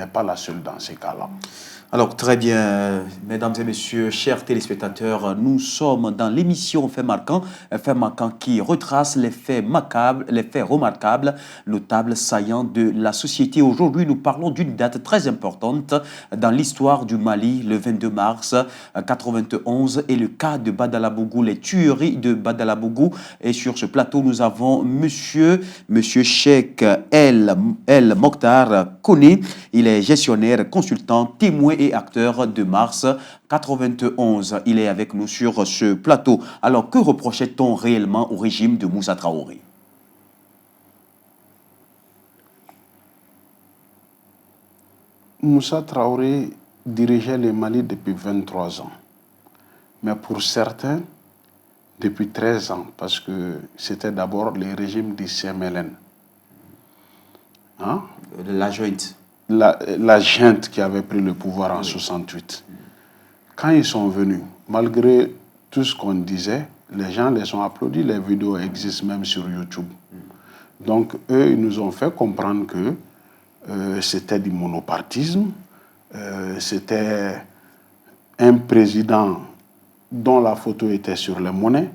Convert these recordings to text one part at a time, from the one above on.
n'est pas la seule dans ces cas-là. Alors, très bien, mesdames et messieurs, chers téléspectateurs, nous sommes dans l'émission Fait marquant qui retrace les faits macabres, les faits remarquables, notables, saillants de la société. Aujourd'hui, nous parlons d'une date très importante dans l'histoire du Mali, le 22 mars 91, et le cas de Badalabougou, les tueries de Badalabougou. Et sur ce plateau, nous avons monsieur Cheikh El Mokhtar Koné. Il est gestionnaire, consultant, témoin et acteur de mars 91. Il est avec nous sur ce plateau. Alors, que reprochait-on réellement au régime de Moussa Traoré? Moussa Traoré dirigeait le Mali depuis 23 ans. Mais pour certains, depuis 13 ans, parce que c'était d'abord le régime du CMLN. Hein? La jointe. La junte qui avait pris le pouvoir en 68. Quand ils sont venus, malgré tout ce qu'on disait, les gens les ont applaudis, les vidéos existent même sur YouTube. Donc eux, ils nous ont fait comprendre que c'était du monopartisme, c'était un président dont la photo était sur les monnaies,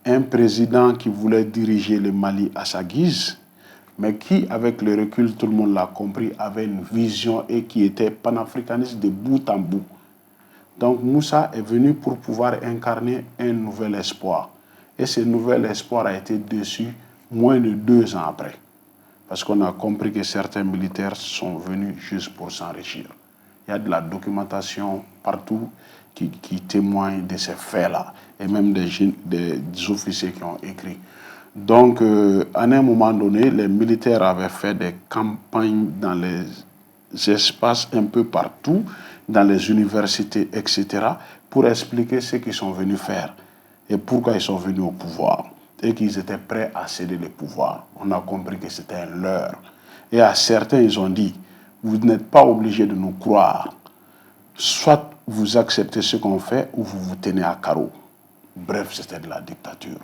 un président qui voulait diriger le Mali à sa guise, mais qui, avec le recul, tout le monde l'a compris, avait une vision et qui était panafricaniste de bout en bout. Donc Moussa est venu pour pouvoir incarner un nouvel espoir. Et ce nouvel espoir a été déçu moins de 2 ans après. Parce qu'on a compris que certains militaires sont venus juste pour s'enrichir. Il y a de la documentation partout qui témoigne de ces faits-là. Et même des officiers qui ont écrit. Donc, à un moment donné, les militaires avaient fait des campagnes dans les espaces un peu partout, dans les universités, etc., pour expliquer ce qu'ils sont venus faire et pourquoi ils sont venus au pouvoir et qu'ils étaient prêts à céder le pouvoir. On a compris que c'était un leurre. Et à certains, ils ont dit, vous n'êtes pas obligés de nous croire. Soit vous acceptez ce qu'on fait ou vous vous tenez à carreau. Bref, c'était de la dictature.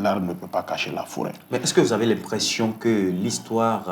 L'arbre ne peut pas cacher la forêt. Mais est-ce que vous avez l'impression que l'histoire